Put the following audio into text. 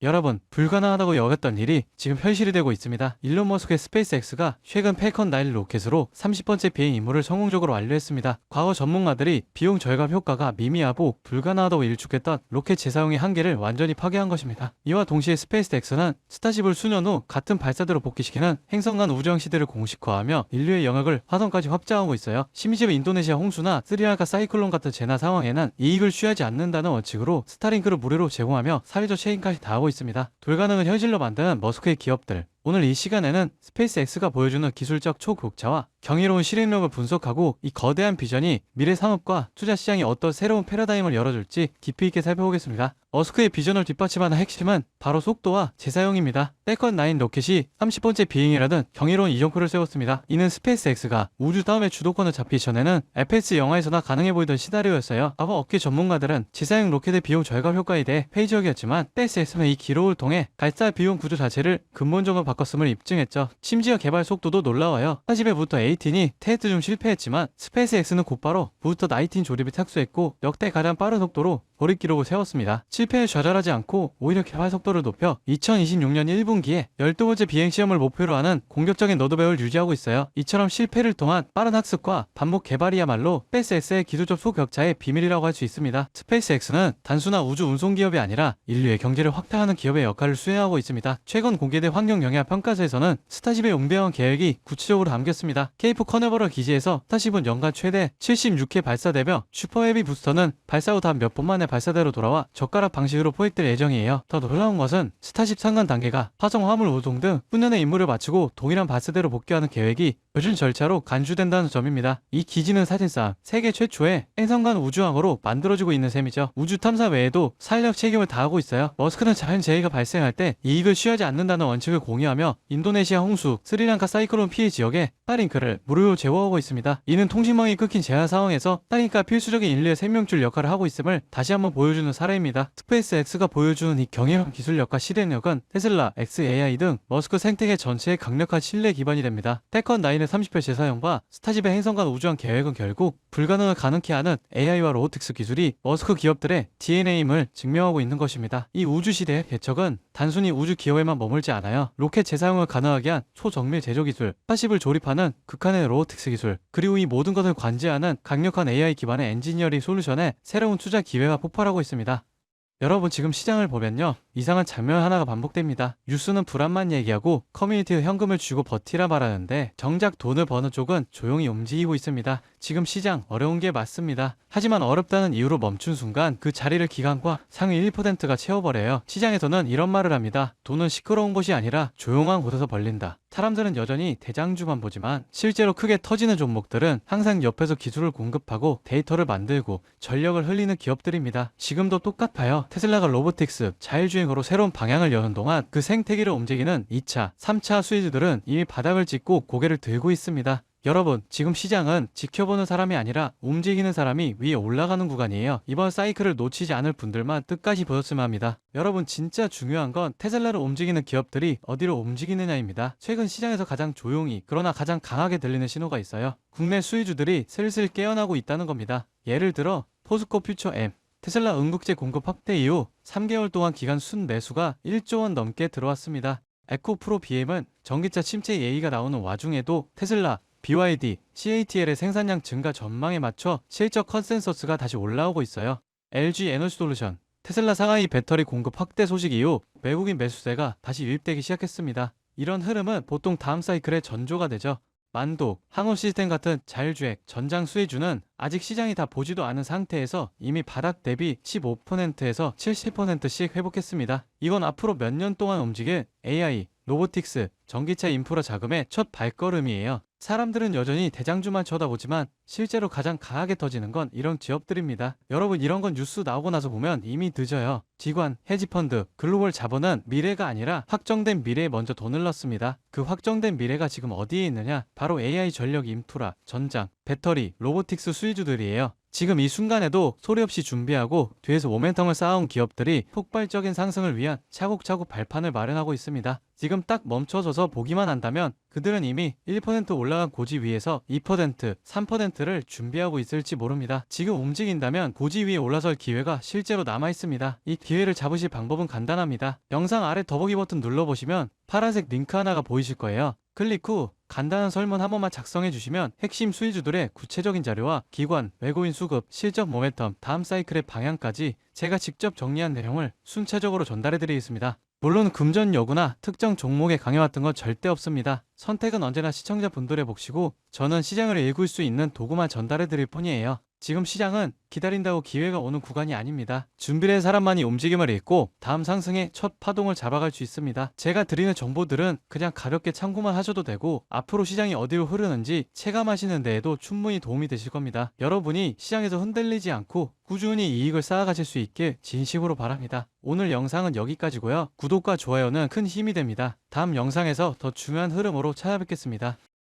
여러분, 불가능하다고 여겼던 일이 지금 현실이 되고 있습니다. 일론 머스크의 스페이스X가 최근 팰컨 9 로켓으로 30번째 비행 임무를 성공적으로 완료했습니다. 과거 전문가들이 비용 절감 효과가 미미하고 불가능하다고 일축했던 로켓 재사용의 한계를 완전히 파괴한 것입니다. 이와 동시에 스페이스X는 스타쉽을 수년 후 같은 발사대로 복귀시키는 행성 간 우주형 시대를 공식화하며 인류의 영역을 화성까지 확장하고 있어요. 심지어 인도네시아 홍수나 스리랑카 사이클론 같은 재난 상황에는 이익을 취하지 않는다는 원칙으로 스타링크를 무료로 제공하며 사회적 책임까지 다하고 있습니다. 불가능은 현실로 만드는 머스크의 기업들. 오늘 이 시간에는 스페이스X가 보여주는 기술적 초국차와 경이로운 실행력을 분석하고 이 거대한 비전이 미래 산업과 투자 시장에 어떤 새로운 패러다임을 열어줄지 깊이 있게 살펴보겠습니다. 머스크의 비전을 뒷받침하는 핵심은 바로 속도와 재사용입니다. 팰컨 9 로켓이 30번째 비행이라는 경이로운 이정표를 세웠습니다. 이는 스페이스X가 우주 다음의 주도권을 잡기 전에는 FX 영화에서나 가능해 보이던 시나리오였어요. 과거 업계 전문가들은 재사용 로켓의 비용 절감 효과에 대해 회의적이었지만 스페이스X는 이 기록을 통해 갈사 비용 구조 자체를 근본적으로 바꿨음을 입증했죠. 심지어 개발 속도도 놀라워요. 스타쉽의 부터 18이 테스트 중 실패했지만 스페이스X는 곧바로 부터 19 조립에 착수했고 역대 가장 빠른 속도로 보릿 기록을 세웠습니다. 실패에 좌절하지 않고 오히려 개발 속도를 높여 2026년 1분기에 12번째 비행 시험을 목표로 하는 공격적인 로드맵을 유지하고 있어요. 이처럼 실패를 통한 빠른 학습과 반복 개발이야말로 스페이스X의 기술적 소격차의 비밀이라고 할 수 있습니다. 스페이스X는 단순한 우주 운송 기업이 아니라 인류의 경제를 확대하는 기업의 역할을 수행하고 있습니다. 최근 공개된 환경 영향 평가서에서는 스타쉽의 운배원 계획이 구체적으로 담겼습니다. 케이프 커네버럴 기지에서 스타쉽은 연간 최대 76회 발사되며 슈퍼헤비 부스터는 발사 후 단 몇 분 만에 발사대로 돌아와 젓가락 방식으로 포획될 예정이에요. 더 놀라운 것은 스타쉽 상관 단계가 화성 화물 운송 등 훈련의 임무를 마치고 동일한 발사대로 복귀하는 계획이 요즘 절차로 간주된다는 점입니다. 이 기지는 사실상 세계 최초의 행성간 우주항으로 만들어지고 있는 셈이죠. 우주 탐사 외에도 사회적 책임을 다하고 있어요. 머스크는 자연재해가 발생할 때 이익을 취하지 않는다는 원칙을 공유하며 인도네시아 홍수, 스리랑카 사이클론 피해 지역에 스타링크를 무료로 제공하고 있습니다. 이는 통신망이 끊긴 재난 상황에서 스타링크가 필수적인 인류의 생명줄 역할을 하고 있음을 다시 한번 보여주는 사례입니다. 스페이스X가 보여주는 이 경이로운 기술력과 실행력은 테슬라, xAI 등 머스크 생태계 전체의 강력한 신뢰 기반이 됩니다. 팰컨 9의 30회 재사용과 스타쉽의 행성간 우주항 계획은 결국 불가능을 가능케 하는 AI와 로보틱스 기술이 머스크 기업들의 DNA임을 증명하고 있는 것입니다. 이 우주 시대의 개척은 단순히 우주 기업에만 머물지 않아요. 로켓 재사용을 가능하게 한 초정밀 제조 기술, 스타쉽을 조립하는 극한의 로보틱스 기술, 그리고 이 모든 것을 관제하는 강력한 AI 기반의 엔지니어링 솔루션에 새로운 투자 기회가 폭발하고 있습니다. 여러분, 지금 시장을 보면요, 이상한 장면 하나가 반복됩니다. 뉴스는 불안만 얘기하고 커뮤니티에 현금을 주고 버티라 말하는데 정작 돈을 버는 쪽은 조용히 움직이고 있습니다. 지금 시장 어려운 게 맞습니다. 하지만 어렵다는 이유로 멈춘 순간 그 자리를 기관과 상위 1%가 채워버려요. 시장에서는 이런 말을 합니다. 돈은 시끄러운 곳이 아니라 조용한 곳에서 벌린다. 사람들은 여전히 대장주만 보지만 실제로 크게 터지는 종목들은 항상 옆에서 기술을 공급하고 데이터를 만들고 전력을 흘리는 기업들입니다. 지금도 똑같아요. 테슬라가 로보틱스, 자율주행으로 새로운 방향을 여는 동안 그 생태계를 움직이는 2차, 3차 수혜주들은 이미 바닥을 찍고 고개를 들고 있습니다. 여러분, 지금 시장은 지켜보는 사람이 아니라 움직이는 사람이 위에 올라가는 구간이에요. 이번 사이클을 놓치지 않을 분들만 끝까지 보셨으면 합니다. 여러분, 진짜 중요한 건 테슬라를 움직이는 기업들이 어디로 움직이느냐입니다. 최근 시장에서 가장 조용히 그러나 가장 강하게 들리는 신호가 있어요. 국내 수혜주들이 슬슬 깨어나고 있다는 겁니다. 예를 들어 포스코 퓨처 M, 테슬라 응급제 공급 확대 이후 3개월 동안 기간 순매수가 1조 원 넘게 들어왔습니다. 에코프로 BM은 전기차 침체 예의가 나오는 와중에도 테슬라, BYD, CATL의 생산량 증가 전망에 맞춰 실적 컨센서스가 다시 올라오고 있어요. LG 에너지솔루션, 테슬라 상하이 배터리 공급 확대 소식 이후 외국인 매수세가 다시 유입되기 시작했습니다. 이런 흐름은 보통 다음 사이클의 전조가 되죠. 만독, 항우시스템 같은 자율주행, 전장 수혜주는 아직 시장이 다 보지도 않은 상태에서 이미 바닥 대비 15%에서 70%씩 회복했습니다. 이건 앞으로 몇 년 동안 움직일 AI, 로보틱스, 전기차 인프라 자금의 첫 발걸음이에요. 사람들은 여전히 대장주만 쳐다보지만 실제로 가장 강하게 터지는 건 이런 기업들입니다. 여러분, 이런 건 뉴스 나오고 나서 보면 이미 늦어요. 기관, 헤지펀드, 글로벌 자본은 미래가 아니라 확정된 미래에 먼저 돈을 넣습니다. 그 확정된 미래가 지금 어디에 있느냐? 바로 AI 전력 인프라, 전장, 배터리, 로보틱스 수혜주들이에요. 지금 이 순간에도 소리 없이 준비하고 뒤에서 모멘텀을 쌓아온 기업들이 폭발적인 상승을 위한 차곡차곡 발판을 마련하고 있습니다. 지금 딱 멈춰서서 보기만 한다면 그들은 이미 1% 올라간 고지 위에서 2%, 3%를 준비하고 있을지 모릅니다. 지금 움직인다면 고지 위에 올라설 기회가 실제로 남아 있습니다. 이 기회를 잡으실 방법은 간단합니다. 영상 아래 더보기 버튼 눌러보시면 파란색 링크 하나가 보이실 거예요. 클릭 후 간단한 설문 한 번만 작성해 주시면 핵심 수혜주들의 구체적인 자료와 기관, 외국인 수급, 실적 모멘텀, 다음 사이클의 방향까지 제가 직접 정리한 내용을 순차적으로 전달해 드리겠습니다. 물론 금전 여부나 특정 종목에 강해왔던 건 절대 없습니다. 선택은 언제나 시청자분들의 몫이고 저는 시장을 읽을 수 있는 도구만 전달해 드릴 뿐이에요. 지금 시장은 기다린다고 기회가 오는 구간이 아닙니다. 준비를 한 사람만이 움직임을 읽고 다음 상승의 첫 파동을 잡아갈 수 있습니다. 제가 드리는 정보들은 그냥 가볍게 참고만 하셔도 되고 앞으로 시장이 어디로 흐르는지 체감하시는 데에도 충분히 도움이 되실 겁니다. 여러분이 시장에서 흔들리지 않고 꾸준히 이익을 쌓아가실 수 있길 진심으로 바랍니다. 오늘 영상은 여기까지고요. 구독과 좋아요는 큰 힘이 됩니다. 다음 영상에서 더 중요한 흐름으로 찾아뵙겠습니다.